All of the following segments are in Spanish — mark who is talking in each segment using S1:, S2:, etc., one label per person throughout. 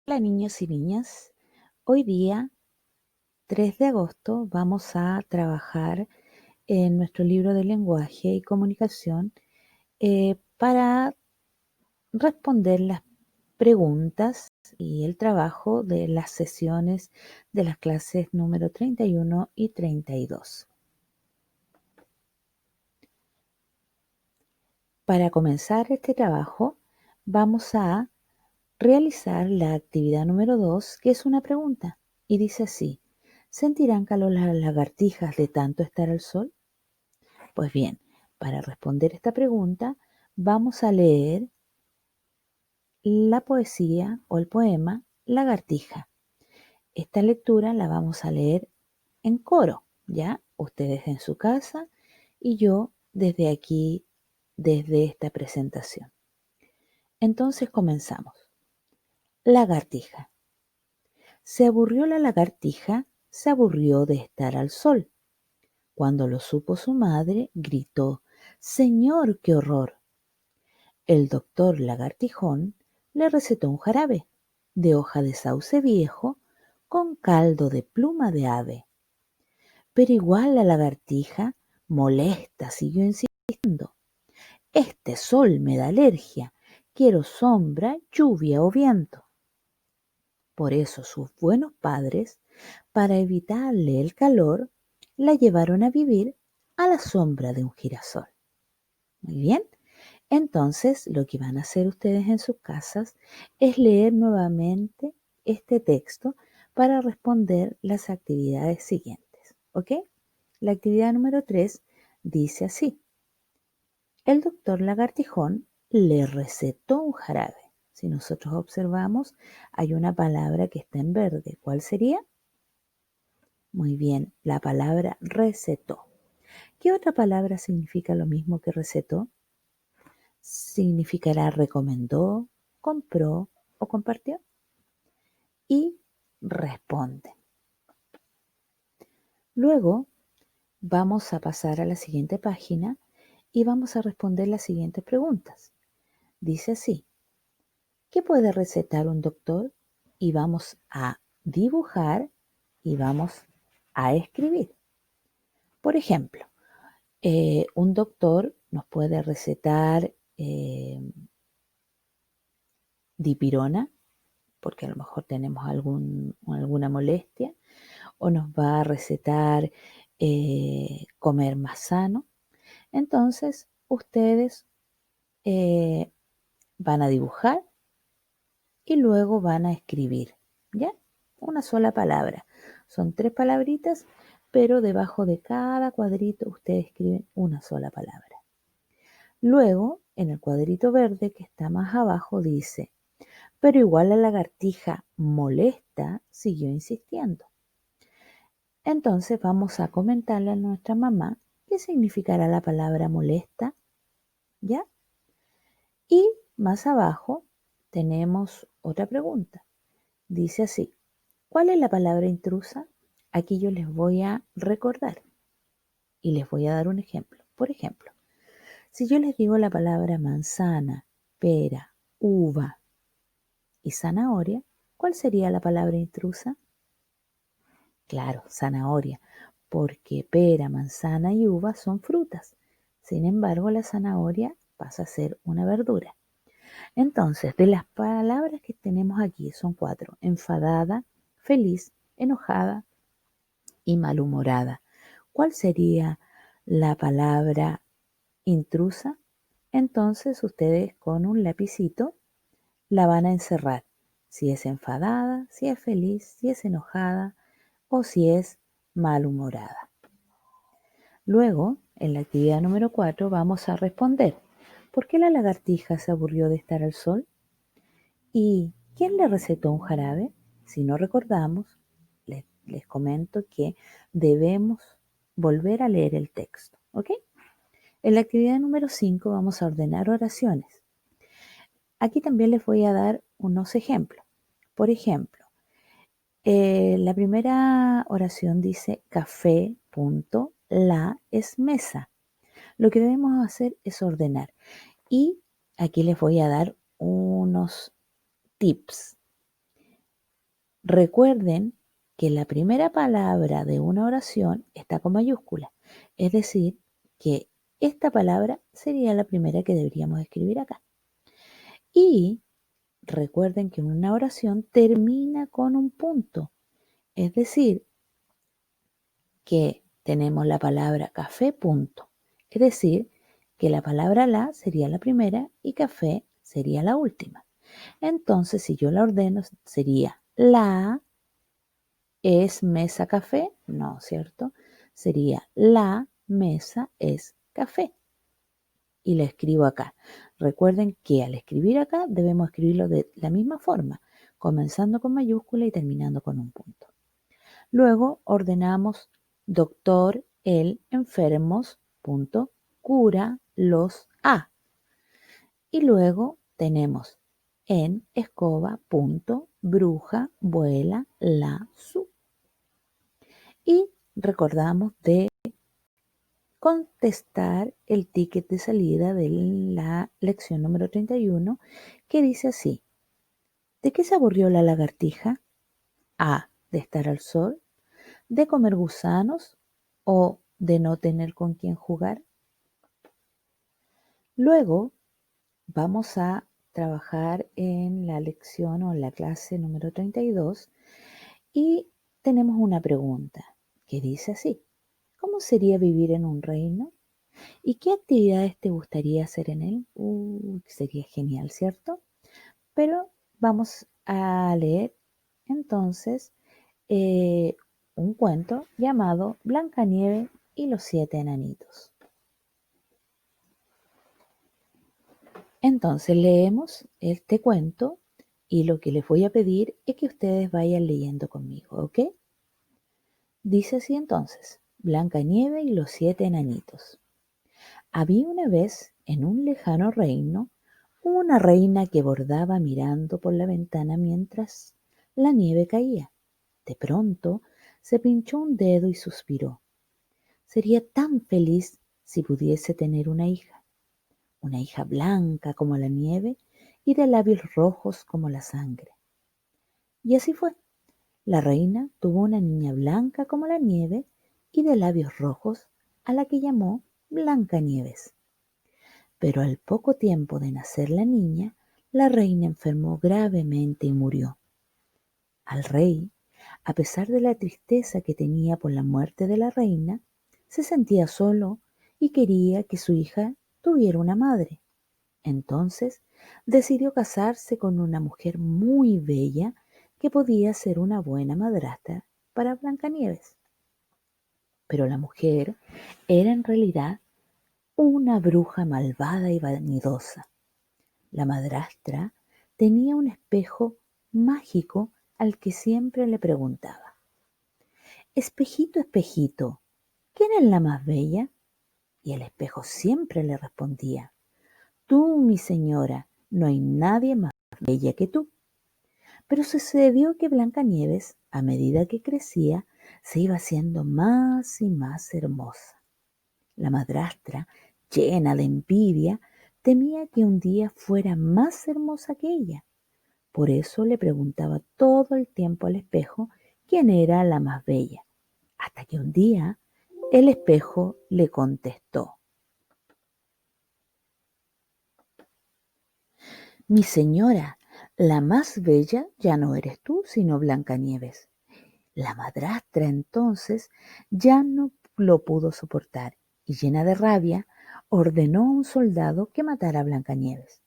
S1: Hola niños y niñas, hoy día 3 de agosto vamos a trabajar en nuestro libro de lenguaje y comunicación para responder las preguntas y el trabajo de las sesiones de las clases número 31 y 32. Para comenzar este trabajo vamos a realizar la actividad número 2, que es una pregunta, y dice así: ¿sentirán calor las lagartijas de tanto estar al sol? Pues bien, para responder esta pregunta, vamos a leer la poesía o el poema Lagartija. Esta lectura la vamos a leer en coro, ¿ya? Ustedes en su casa y yo desde aquí, desde esta presentación. Entonces comenzamos. Lagartija. Se aburrió la lagartija, se aburrió de estar al sol. Cuando lo supo su madre, gritó: ¡Señor, qué horror! El doctor Lagartijón le recetó un jarabe de hoja de sauce viejo con caldo de pluma de ave. Pero igual la lagartija, molesta, siguió insistiendo: este sol me da alergia, quiero sombra, lluvia o viento. Por eso sus buenos padres, para evitarle el calor, la llevaron a vivir a la sombra de un girasol. Muy bien, entonces lo que van a hacer ustedes en sus casas es leer nuevamente este texto para responder las actividades siguientes. ¿Ok? La actividad número 3 dice así: el doctor Lagartijón le recetó un jarabe. Si nosotros observamos, hay una palabra que está en verde. ¿Cuál sería? Muy bien, la palabra recetó. ¿Qué otra palabra significa lo mismo que recetó? Significará recomendó, compró o compartió. Y responde. Luego vamos a pasar a la siguiente página y vamos a responder las siguientes preguntas. Dice así: ¿qué puede recetar un doctor? Y vamos a dibujar y vamos a escribir. Por ejemplo, un doctor nos puede recetar dipirona, porque a lo mejor tenemos alguna molestia, o nos va a recetar comer más sano. Entonces, ustedes van a dibujar y luego van a escribir, ¿ya? Una sola palabra. Son 3 palabritas, pero debajo de cada cuadrito ustedes escriben una sola palabra. Luego, en el cuadrito verde que está más abajo dice: pero igual la lagartija, molesta, siguió insistiendo. Entonces vamos a comentarle a nuestra mamá qué significará la palabra molesta, ¿ya? Y más abajo tenemos otra pregunta. Dice así: ¿cuál es la palabra intrusa? Aquí yo les voy a recordar y les voy a dar un ejemplo. Por ejemplo, si yo les digo la palabra manzana, pera, uva y zanahoria, ¿cuál sería la palabra intrusa? Claro, zanahoria, porque pera, manzana y uva son frutas. Sin embargo, la zanahoria pasa a ser una verdura. Entonces, de las palabras que tenemos aquí son 4: enfadada, feliz, enojada y malhumorada. ¿Cuál sería la palabra intrusa? Entonces, ustedes con un lapicito la van a encerrar. Si es enfadada, si es feliz, si es enojada o si es malhumorada. Luego, en la actividad número 4, vamos a responder: ¿por qué la lagartija se aburrió de estar al sol? ¿Y quién le recetó un jarabe? Si no recordamos, les comento que debemos volver a leer el texto, ¿ok? En la actividad número 5 vamos a ordenar oraciones. Aquí también les voy a dar unos ejemplos. Por ejemplo, la primera oración dice: café, punto, la es mesa. Lo que debemos hacer es ordenar. Y aquí les voy a dar unos tips. Recuerden que la primera palabra de una oración está con mayúscula, es decir, que esta palabra sería la primera que deberíamos escribir acá. Y recuerden que una oración termina con un punto, es decir, que tenemos la palabra café, punto. Es decir, que la palabra la sería la primera y café sería la última. Entonces, si yo la ordeno, sería la es mesa café, no, ¿cierto? Sería la mesa es café. Y la escribo acá. Recuerden que al escribir acá debemos escribirlo de la misma forma, comenzando con mayúscula y terminando con un punto. Luego ordenamos doctor, el, enfermos, punto, cura, los, a. Y luego tenemos en, escoba, punto, bruja, vuela, la, su. Y recordamos de contestar el ticket de salida de la lección número 31, que dice así: ¿de qué se aburrió la lagartija? A, de estar al sol, de comer gusanos o de no tener con quién jugar. Luego vamos a trabajar en la lección o en la clase número 32 y tenemos una pregunta que dice así: ¿cómo sería vivir en un reino? ¿Y qué actividades te gustaría hacer en él? Sería genial, ¿cierto? Pero vamos a leer entonces eh, un cuento llamado Blancanieves y los 7 enanitos. Entonces leemos este cuento y lo que les voy a pedir es que ustedes vayan leyendo conmigo, ¿ok? Dice así entonces: Blancanieves y los 7 enanitos. Había una vez, en un lejano reino, una reina que bordaba mirando por la ventana mientras la nieve caía. De pronto se pinchó un dedo y suspiró. Sería tan feliz si pudiese tener una hija blanca como la nieve y de labios rojos como la sangre. Y así fue. La reina tuvo una niña blanca como la nieve y de labios rojos, a la que llamó Blancanieves. Pero al poco tiempo de nacer la niña, la reina enfermó gravemente y murió. Al rey, a pesar de la tristeza que tenía por la muerte de la reina, se sentía solo y quería que su hija tuviera una madre. Entonces decidió casarse con una mujer muy bella que podía ser una buena madrastra para Blancanieves. Pero la mujer era en realidad una bruja malvada y vanidosa. La madrastra tenía un espejo mágico al que siempre le preguntaba: Espejito, espejito, ¿quién es la más bella? Y el espejo siempre le respondía: Tú, mi señora, no hay nadie más bella que tú. Pero sucedió que Blancanieves, a medida que crecía, se iba haciendo más y más hermosa. La madrastra, llena de envidia, temía que un día fuera más hermosa que ella. Por eso le preguntaba todo el tiempo al espejo quién era la más bella, hasta que un día el espejo le contestó: Mi señora, la más bella ya no eres tú, sino Blancanieves. La madrastra entonces ya no lo pudo soportar y, llena de rabia, ordenó a un soldado que matara a Blancanieves.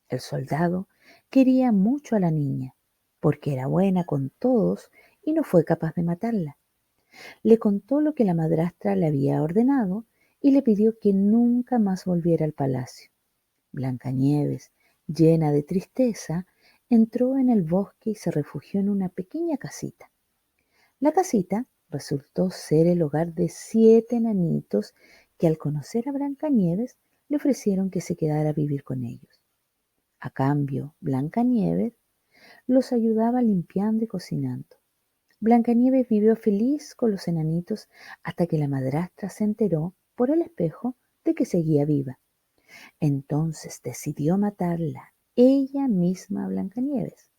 S1: El soldado quería mucho a la niña, porque era buena con todos y no fue capaz de matarla. Le contó lo que la madrastra le había ordenado y le pidió que nunca más volviera al palacio. Blancanieves, llena de tristeza, entró en el bosque y se refugió en una pequeña casita. La casita resultó ser el hogar de 7 enanitos que, al conocer a Blancanieves, le ofrecieron que se quedara a vivir con ellos. A cambio, Blancanieves los ayudaba limpiando y cocinando. Blancanieves vivió feliz con los enanitos hasta que la madrastra se enteró por el espejo de que seguía viva. Entonces decidió matarla ella misma a Blancanieves.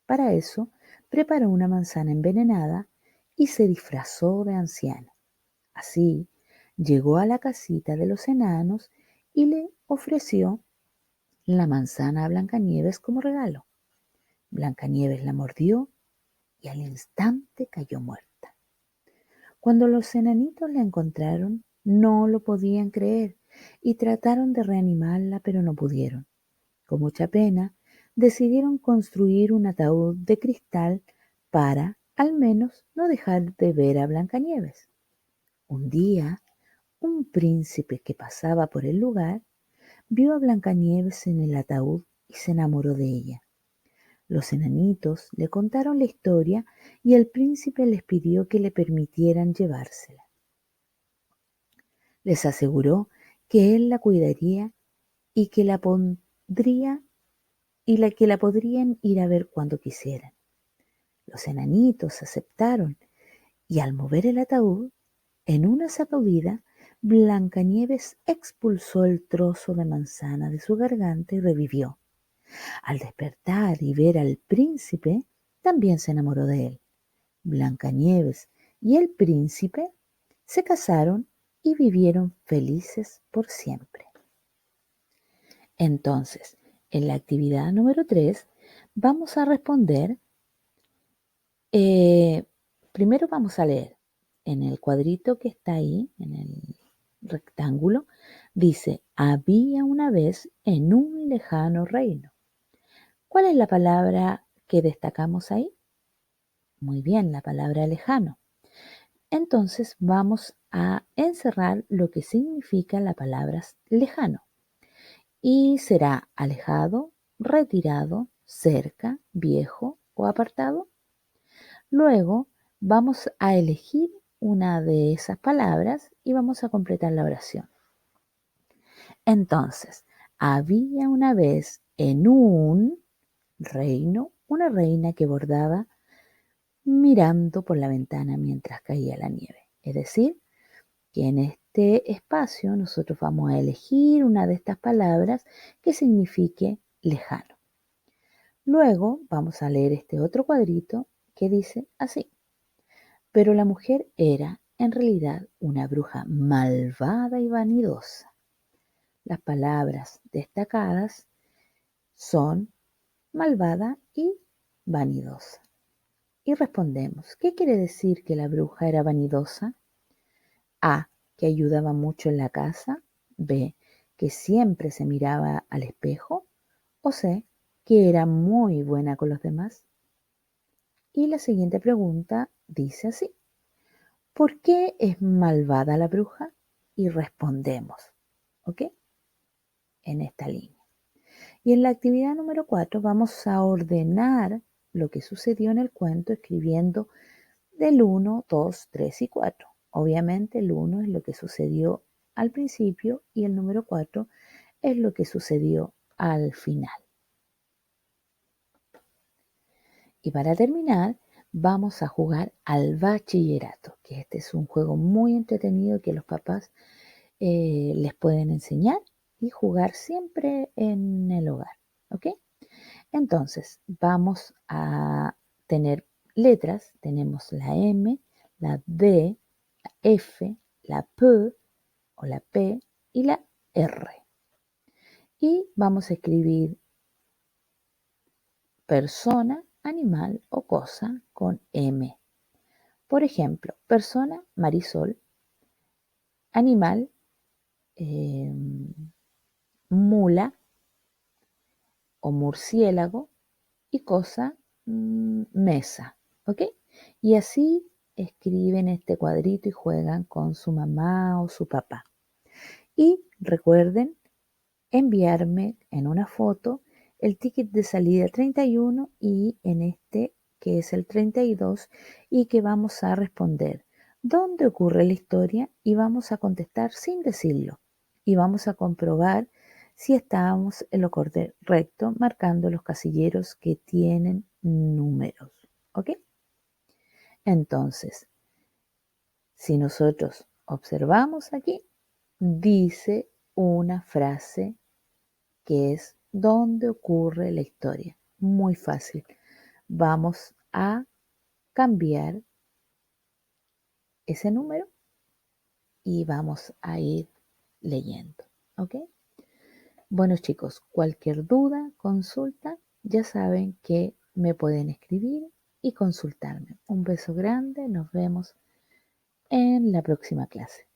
S1: Para eso, preparó una manzana envenenada y se disfrazó de anciano. Así, llegó a la casita de los enanos y le ofreció la manzana a Blancanieves como regalo. Blancanieves la mordió y al instante cayó muerta. Cuando los enanitos la encontraron, no lo podían creer y trataron de reanimarla, pero no pudieron. Con mucha pena, decidieron construir un ataúd de cristal para, al menos, no dejar de ver a Blancanieves. Un día, un príncipe que pasaba por el lugar vio a Blancanieves en el ataúd y se enamoró de ella. Los enanitos le contaron la historia y el príncipe les pidió que le permitieran llevársela. Les aseguró que él la cuidaría y que la pondría que la podrían ir a ver cuando quisieran. Los enanitos aceptaron y al mover el ataúd, en una sacudida, Blancanieves expulsó el trozo de manzana de su garganta y revivió. Al despertar y ver al príncipe, también se enamoró de él. Blancanieves y el príncipe se casaron y vivieron felices por siempre. Entonces, en la actividad número 3, vamos a responder, eh, primero vamos a leer en el cuadrito que está ahí, en el rectángulo, dice, había una vez en un lejano reino. ¿Cuál es la palabra que destacamos ahí? Muy bien, la palabra lejano. Entonces vamos a encerrar lo que significa la palabra lejano. Y será alejado, retirado, cerca, viejo o apartado. Luego vamos a elegir una de esas palabras y vamos a completar la oración. Entonces, había una vez en un reino una reina que bordaba mirando por la ventana mientras caía la nieve. Es decir, que en este espacio nosotros vamos a elegir una de estas palabras que signifique lejano. Luego vamos a leer este otro cuadrito que dice así. Pero la mujer era en realidad una bruja malvada y vanidosa. Las palabras destacadas son malvada y vanidosa. Y respondemos, ¿qué quiere decir que la bruja era vanidosa? A, que ayudaba mucho en la casa. B, que siempre se miraba al espejo. O C, que era muy buena con los demás. Y la siguiente pregunta dice así. ¿Por qué es malvada la bruja? Y respondemos, ¿ok? En esta línea. Y en la actividad número 4 vamos a ordenar lo que sucedió en el cuento escribiendo del 1, 2, 3 y 4. Obviamente el 1 es lo que sucedió al principio y el número 4 es lo que sucedió al final. Y para terminar, vamos a jugar al bachillerato, que este es un juego muy entretenido que los papás les pueden enseñar y jugar siempre en el hogar, ¿ok? Entonces, vamos a tener letras, tenemos la M, la D, la F, la P o la P y la R. Y vamos a escribir persona, animal o cosa con M. Por ejemplo, persona, Marisol, animal, mula o murciélago y cosa, mesa, ¿ok? Y así escriben este cuadrito y juegan con su mamá o su papá. Y recuerden enviarme en una foto el ticket de salida 31 y en este que es el 32 y que vamos a responder dónde ocurre la historia y vamos a contestar sin decirlo y vamos a comprobar si estamos en lo correcto marcando los casilleros que tienen números, ¿ok? Entonces, si nosotros observamos aquí, dice una frase que es ¿dónde ocurre la historia? Muy fácil. vamos a cambiar ese número y vamos a ir leyendo. ¿Ok? Bueno chicos, cualquier duda, consulta, ya saben que me pueden escribir y consultarme. Un beso grande, nos vemos en la próxima clase.